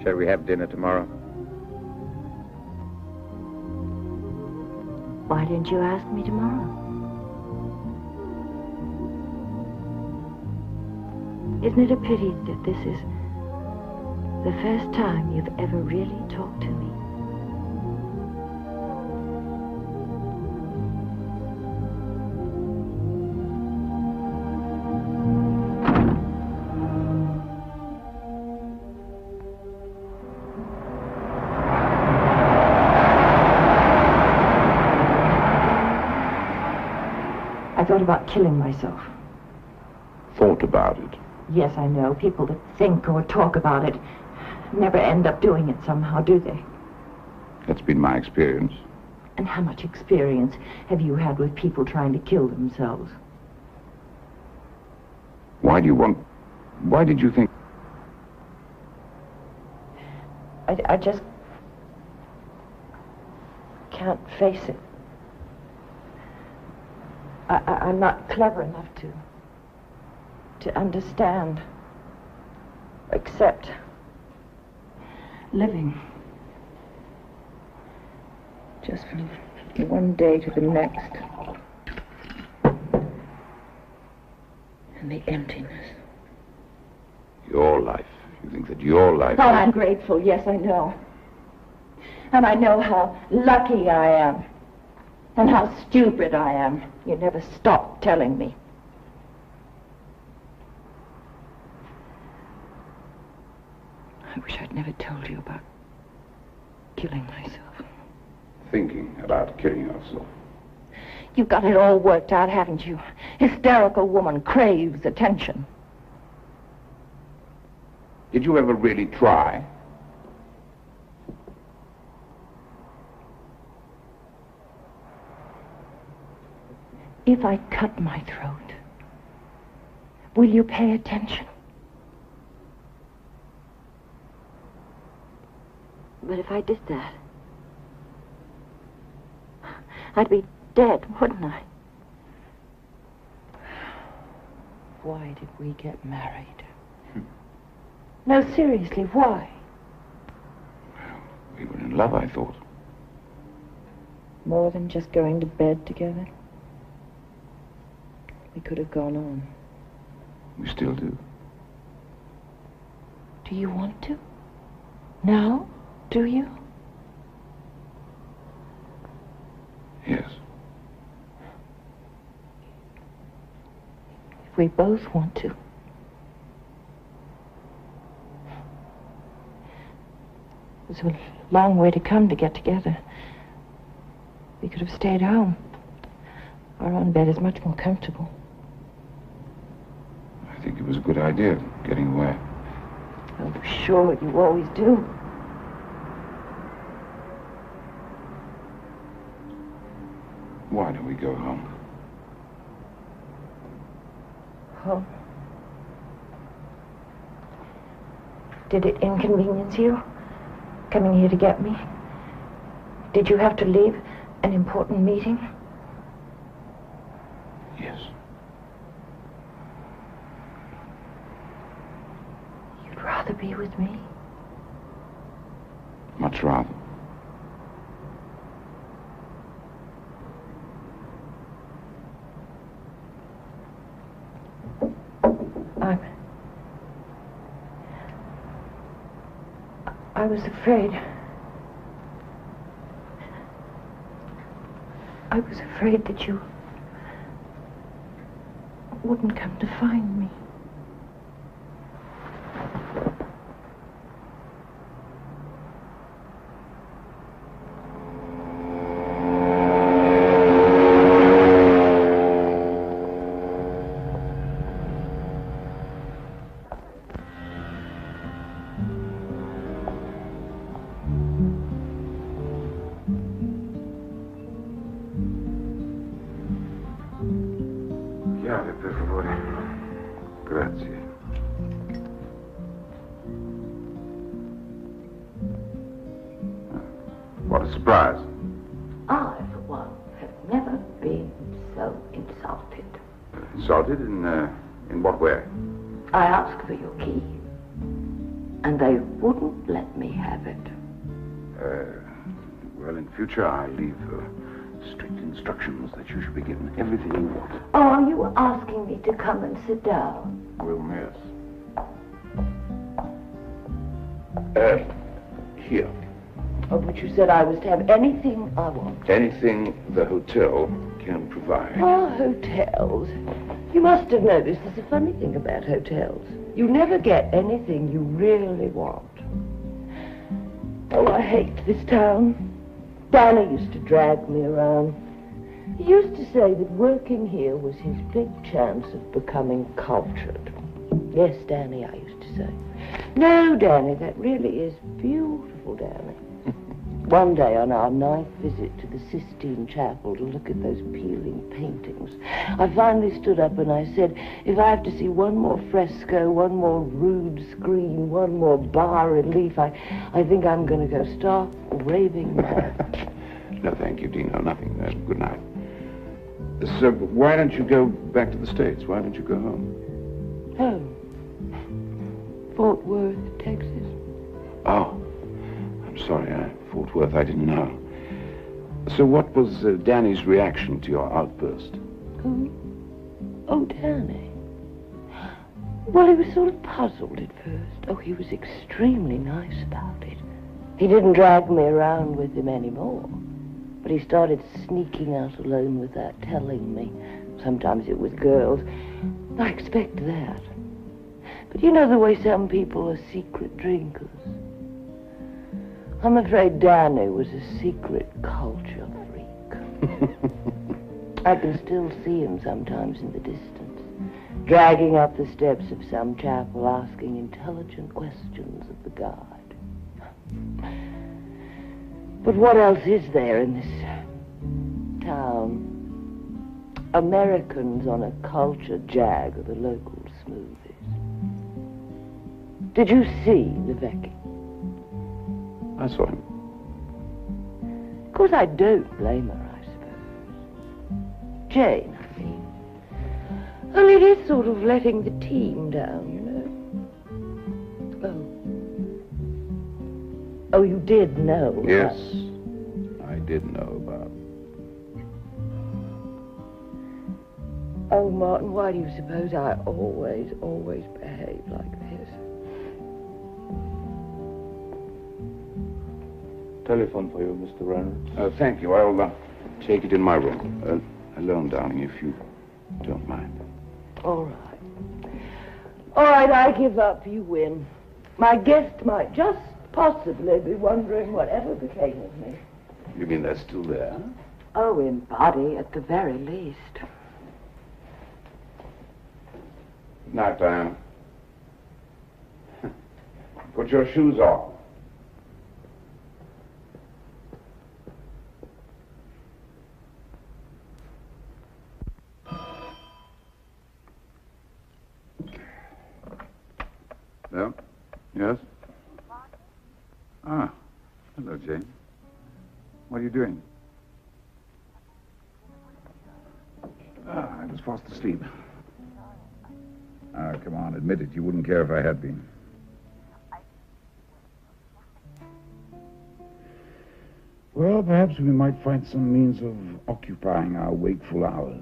Shall we have dinner tomorrow? Why didn't you ask me tomorrow? Isn't it a pity that this is the first time you've ever really talked to me? I thought about killing myself. Thought about it. Yes, I know. People that think or talk about it never end up doing it somehow, do they? That's been my experience. And how much experience have you had with people trying to kill themselves? Why did you think... I just can't face it. I'm not clever enough to understand, accept living just from one day to the next, and the emptiness. Your life. You think that your life... Oh, I'm grateful, yes, I know. And I know how lucky I am. And how stupid I am. You never stop telling me. I wish I'd never told you about killing myself. Thinking about killing yourself. You've got it all worked out, haven't you? Hysterical woman craves attention. Did you ever really try? If I cut my throat, will you pay attention? But if I did that, I'd be dead, wouldn't I? Why did we get married? No, seriously, why? We were in love, I thought. More than just going to bed together? We could have gone on. We still do. Do you want to? Now? Do you? Yes. If we both want to. It's a long way to come to get together. We could have stayed home. Our own bed is much more comfortable. I think it was a good idea, getting away. Oh, sure, you always do. Why don't we go home? Home? Did it inconvenience you, coming here to get me? Did you have to leave an important meeting? Yes. You'd rather be with me? Much rather. I was afraid. I was afraid that you wouldn't come to find me. Per favore. Grazie. What a surprise. I, for one, have never been so insulted. Insulted? In what way? I asked for your key, and they wouldn't let me have it. Well, in future, I leave strict instructions that you should be given everything you want. Oh, are you asking me to come and sit down? Well, yes. Here. Oh, but you said I was to have anything I want. Anything the hotel can provide. Oh, hotels. You must have noticed there's a funny thing about hotels. You never get anything you really want. Oh, I hate this town. Danny used to drag me around. He used to say that working here was his big chance of becoming cultured. Yes, Danny, I used to say. No, Danny, that really is beautiful, Danny. One day on our 9th visit to the Sistine Chapel to look at those peeling paintings, I finally stood up and I said, if I have to see one more fresco, one more rude screen, one more bas-relief, I think I'm going to go stark raving mad. No, thank you, Dino. Nothing. Good night. So, why don't you go back to the States? Why don't you go home? Home? Fort Worth, Texas. Oh, I'm sorry. Fort Worth, I didn't know. So what was Danny's reaction to your outburst? Who? Oh, Danny. Well, he was sort of puzzled at first. Oh, he was extremely nice about it. He didn't drag me around with him anymore. But he started sneaking out alone without telling me. Sometimes it was girls. I expect that. But you know the way some people are secret drinkers. I'm afraid Danny was a secret culture freak. I can still see him sometimes in the distance, dragging up the steps of some chapel, asking intelligent questions of the guard. But what else is there in this town? Americans on a culture jag are the local smoothies. Did you see Levesque? I saw him. Of course, I don't blame her, I suppose. Jane, I mean. Only it is sort of letting the team down, you know. Oh. Oh, you did know? Yes, I did know about. Oh, Martin, why do you suppose I always behave like this? Telephone for you, Mr. Reynolds. Thank you. I'll take it in my room. Alone, darling, if you don't mind. All right. All right, I give up. You win. My guest might just possibly be wondering whatever became of me. You mean they're still there? Oh, in body, at the very least. Night, Diana. Put your shoes on. Hello? Yes? Ah, hello, Jane. What are you doing? I was fast asleep. Come on, admit it. You wouldn't care if I had been. Well, perhaps we might find some means of occupying our wakeful hours.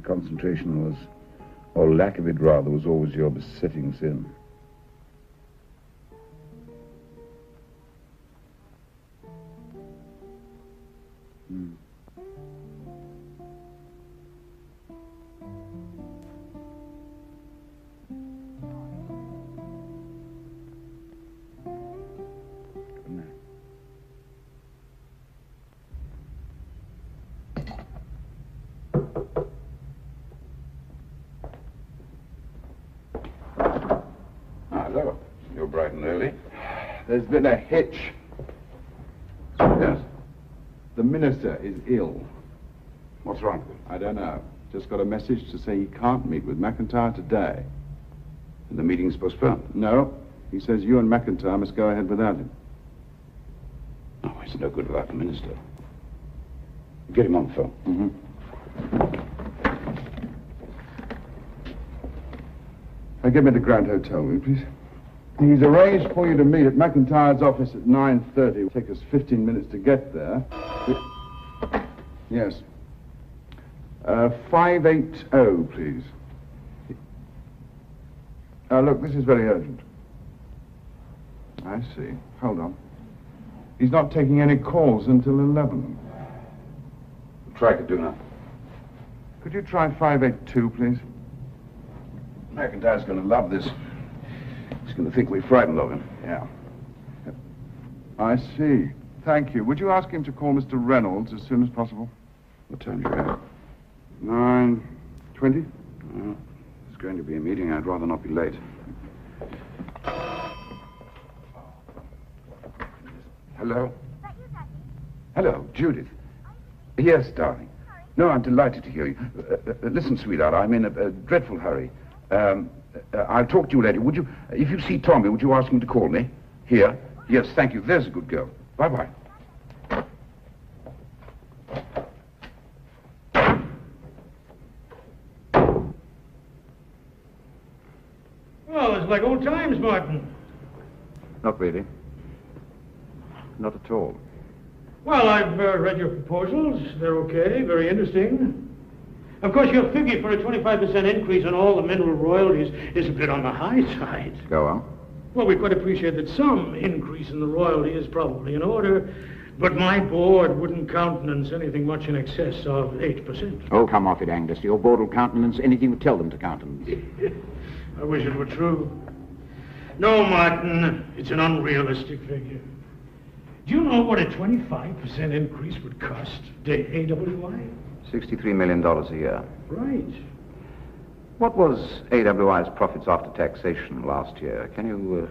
Concentration was, or lack of it rather, was always your besetting sin. Hello. You're bright and early. There's been a hitch. Yes? The minister is ill. What's wrong with him? I don't know. Just got a message to say he can't meet with McIntyre today. And the meeting's postponed? No. He says you and McIntyre must go ahead without him. Oh, it's no good without the minister. Get him on the phone. Mm-hmm. Get me to Grand Hotel, will you, please? He's arranged for you to meet at McIntyre's office at 9:30. It'll take us 15 minutes to get there. Yes. 580, please. Look, this is very urgent. I see. Hold on. He's not taking any calls until 11. Try to do now. Could you try 582, please? McIntyre's going to love this. He's going to think we're frightened of him. Yeah. I see. Thank you. Would you ask him to call Mr. Reynolds as soon as possible? What time do you have? 9:20? It's going to be a meeting. I'd rather not be late. Hello? Hello, Judith. Yes, darling. No, I'm delighted to hear you. Listen, sweetheart, I'm in a dreadful hurry. I'll talk to you later. Would you, if you see Tommy, would you ask him to call me? Here? Yes, thank you. There's a good girl. Bye-bye. Well, it's like old times, Martin. Not really. Not at all. Well, I've read your proposals. They're okay, very interesting. Of course, your figure for a 25% increase on all the mineral royalties is a bit on the high side. Go on. Well, we quite appreciate that some increase in the royalty is probably in order, but my board wouldn't countenance anything much in excess of 8%. Oh, come off it, Angus. Your board will countenance anything you tell them to countenance. I wish it were true. No, Martin, it's an unrealistic figure. Do you know what a 25% increase would cost to AWI? $63 million a year. Right. What was AWI's profits after taxation last year? Can you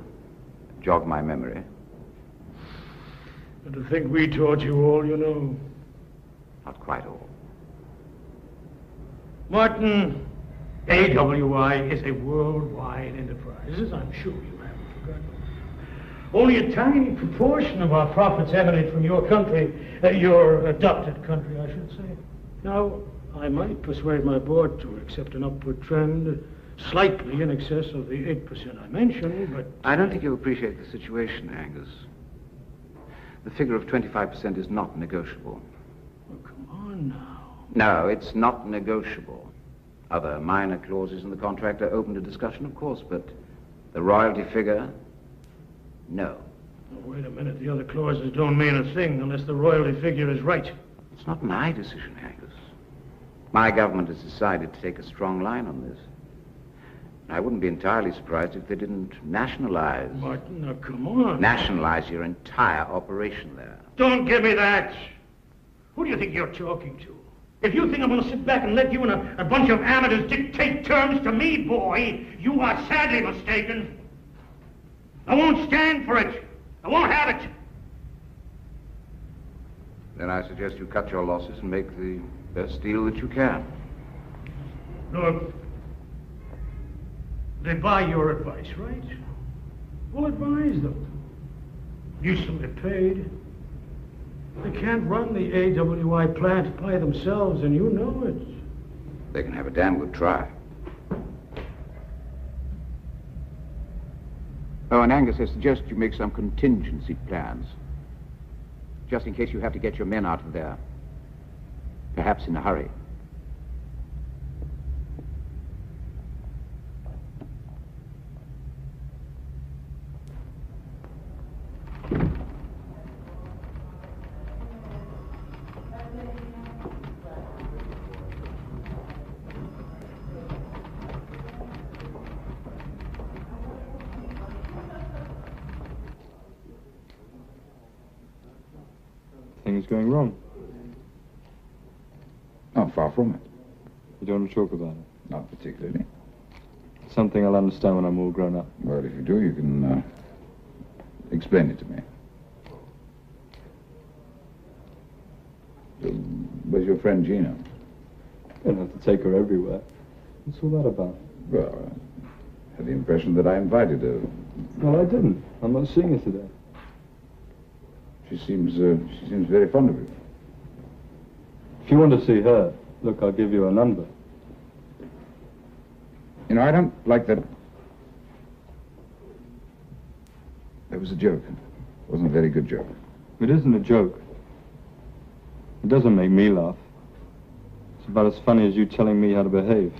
jog my memory? And to think we taught you all you know. Not quite all. Martin, AWI is a worldwide enterprise, as I'm sure you haven't forgotten. Only a tiny proportion of our profits emanate from your country, your adopted country, I should say. Now, I might persuade my board to accept an upward trend slightly in excess of the 8% I mentioned, but... I don't think you appreciate the situation, Angus. The figure of 25% is not negotiable. Oh, come on now. No, it's not negotiable. Other minor clauses in the contract are open to discussion, of course, but The royalty figure? No. Oh, wait a minute. The other clauses don't mean a thing unless the royalty figure is right. It's not my decision, Angus. My government has decided to take a strong line on this. I wouldn't be entirely surprised if they didn't nationalize. Martin, now come on. Nationalize your entire operation there. Don't give me that. Who do you think you're talking to? If you think I'm going to sit back and let you and a bunch of amateurs dictate terms to me, boy, you are sadly mistaken. I won't stand for it. I won't have it. Then I suggest you cut your losses and make the best deal that you can. Look, they buy your advice, right? Well, advise them. Usefully paid. They can't run the AWI plant by themselves, and you know it. They can have a damn good try. Oh, and Angus, I suggest you make some contingency plans. Just in case you have to get your men out of there. Perhaps in a hurry. Things going wrong. Not far from it. You don't want to talk about it? Not particularly. Something I'll understand when I'm all grown up. Well, if you do, you can explain it to me. So, where's your friend Gina? You don't have to take her everywhere. What's all that about? Well, I had the impression that I invited her. Well, I didn't. I'm not seeing her today. She seems very fond of you. If you want to see her, look, I'll give you a number. You know, I don't like that. That was a joke. It wasn't a very good joke. It isn't a joke. It doesn't make me laugh. It's about as funny as you telling me how to behave.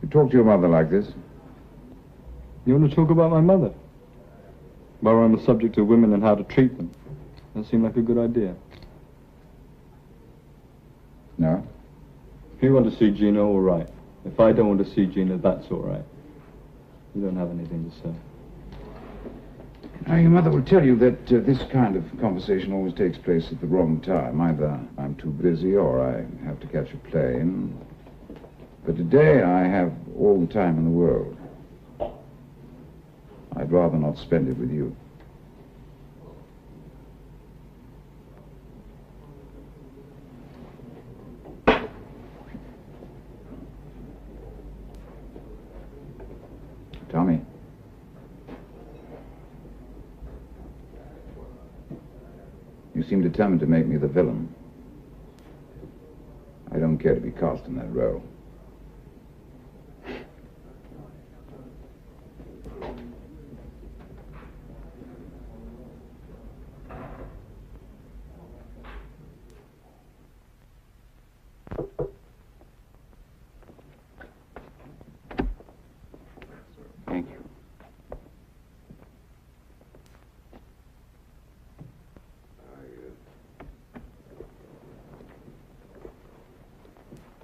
You talk to your mother like this? You want to talk about my mother? While we're on the subject of women and how to treat them. That seemed like a good idea. No? If you want to see Gina, all right. If I don't want to see Gina, that's all right. You don't have anything to say. Now, your mother will tell you that this kind of conversation always takes place at the wrong time. Either I'm too busy or I have to catch a plane. But today I have all the time in the world. I'd rather not spend it with you. Tommy. You seem determined to make me the villain. I don't care to be cast in that role. Thank you.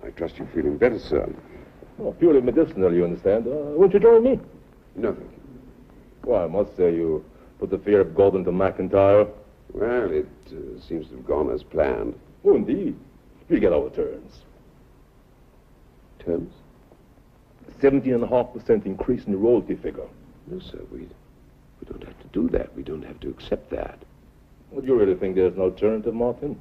I trust you're feeling better, sir. Oh, purely medicinal, you understand. Won't you join me? No, thank you. Well, I must say you put the fear of God into McIntyre. Well, it seems to have gone as planned. Oh, indeed. We'll get our turns. Terms? 17.5% increase in the royalty figure. No, sir, we don't have to do that. We don't have to accept that. Well, do you really think there's an alternative, Martin?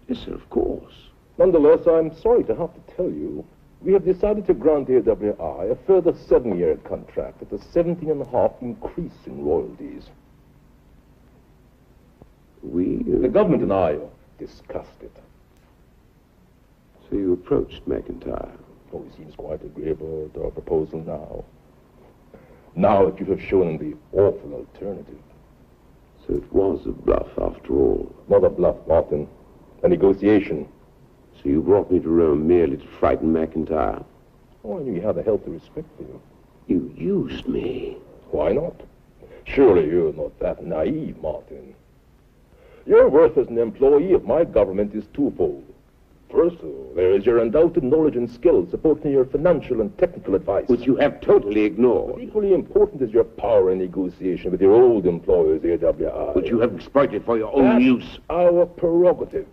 Yes, sir, of course. Nonetheless, I'm sorry to have to tell you, we have decided to grant AWI a further 7-year contract at a 17.5% increase in royalties. The government and I discussed it. So you approached McIntyre? Oh, he seems quite agreeable to our proposal now. Now that you have shown him the awful alternative. So it was a bluff after all? Not a bluff, Martin. A negotiation. So you brought me to Rome merely to frighten McIntyre? Oh, I knew you had a healthy respect for you. You used me. Why not? Surely you're not that naive, Martin. Your worth as an employee of my government is twofold. First, there is your undoubted knowledge and skill supporting your financial and technical advice. Which you have totally ignored. But equally important is your power in negotiation with your old employers, the AWI. Which you have exploited for your own use. Our prerogative.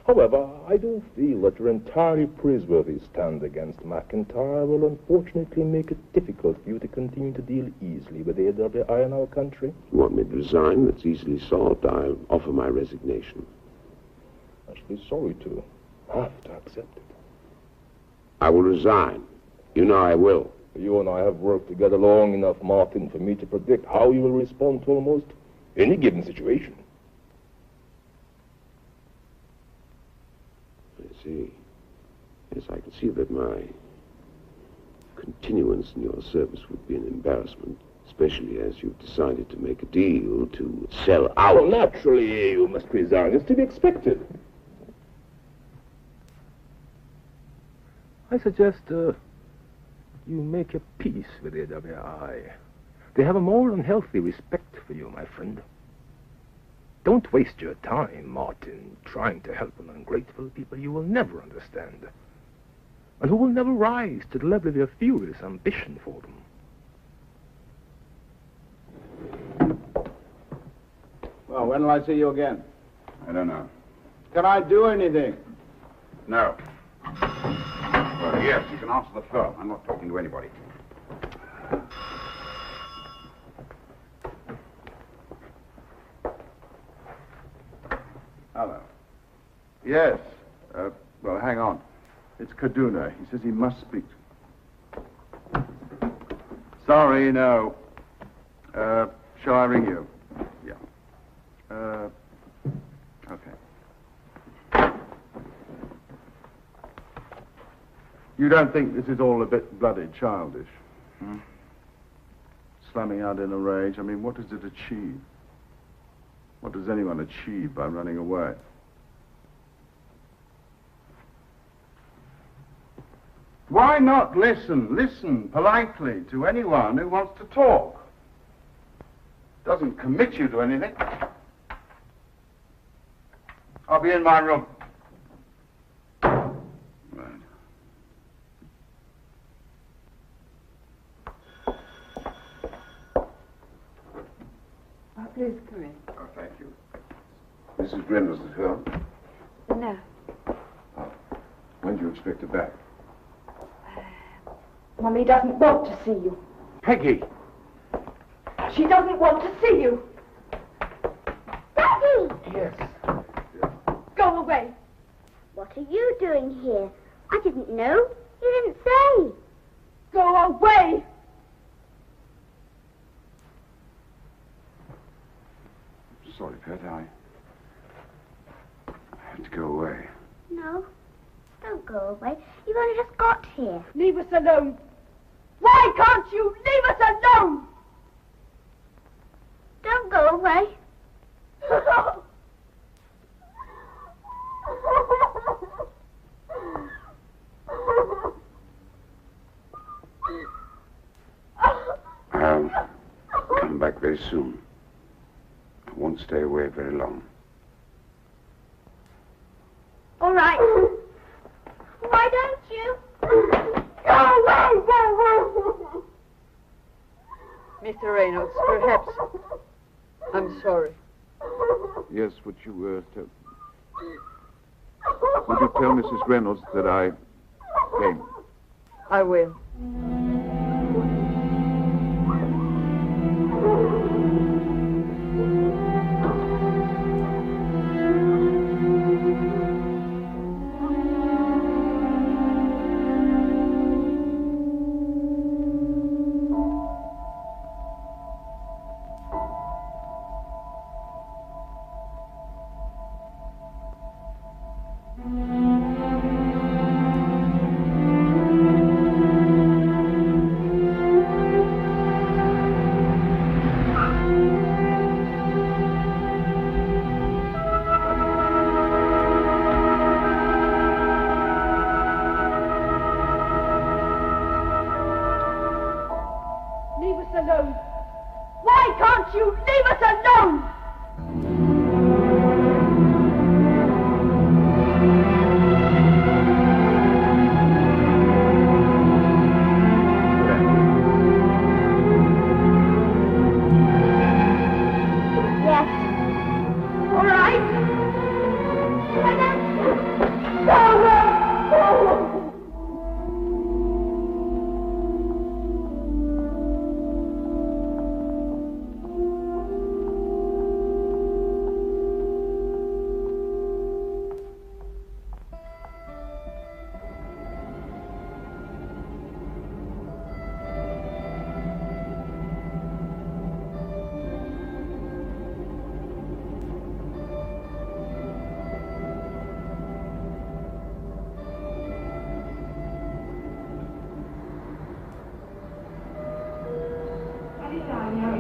However, I do feel that your entirely praiseworthy stand against McIntyre will unfortunately make it difficult for you to continue to deal easily with the AWI in our country. You want me to resign? That's easily solved. I'll offer my resignation. I should be sorry to have to accept it. I will resign. You know I will. You and I have worked together long enough, Martin, for me to predict how you will respond to almost any given situation. I see. Yes, I can see that my continuance in your service would be an embarrassment, especially as you've decided to make a deal to sell out. Well, naturally, you must resign. It's to be expected. I suggest you make a peace with the AWI. They have a more than healthy respect for you, my friend. Don't waste your time, Martin, trying to help an ungrateful people you will never understand, and who will never rise to the level of your furious ambition for them. Well, when will I see you again? I don't know. Can I do anything? No. Well, yes, you can answer the phone. I'm not talking to anybody. Hello. Yes. Well, hang on. It's Kaduna. He says he must speak. Sorry, no. Shall I ring you? Yeah. Okay. You don't think this is all a bit bloody childish? Hmm? Slamming out in a rage. I mean, what does it achieve? What does anyone achieve by running away? Why not listen politely to anyone who wants to talk? Doesn't commit you to anything. I'll be in my room. Right. Oh, please come in. Oh, thank you. Mrs. Reynolds at home? No. Oh. When do you expect her back? Mummy doesn't want to see you. Peggy! She doesn't want to see you. Daddy! Yes. Go away. What are you doing here? I didn't know. You didn't say. Go away. Sorry, Pet. I have to go away. No. Don't go away. You've only just got here. Leave us alone. Why can't you leave us alone? Don't go away. I'll come back very soon. I won't stay away very long. All right. Why don't you? Mr. Reynolds, perhaps. I'm sorry. Yes, would you tell... Would you tell Mrs. Reynolds that I came? I will. alone? Why can't you leave us alone? Yes. All right.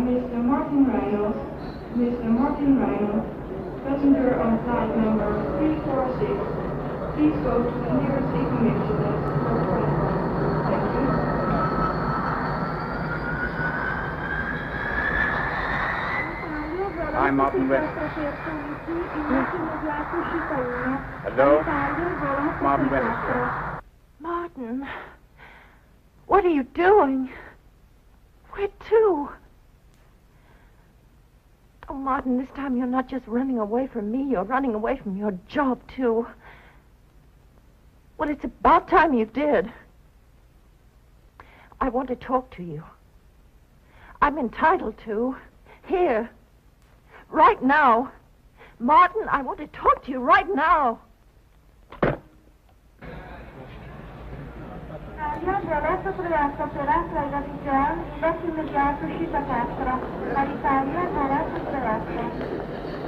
Mr. Martin Reynolds. Mr. Martin Reynolds. Passenger on flight number 346. Please go to the nearest information desk for appointment. Thank you. I'm Martin Reynolds. Hello? Martin Reynolds. Martin, what are you doing? Where to? Oh, Martin, this time you're not just running away from me, you're running away from your job, too. Well, it's about time you did. I want to talk to you. I'm entitled to. Here. Right now. Martin, I want to talk to you right now. Adesso attraverso la gravità, verso immediato uscita a destra. All'Italia, adesso attraverso.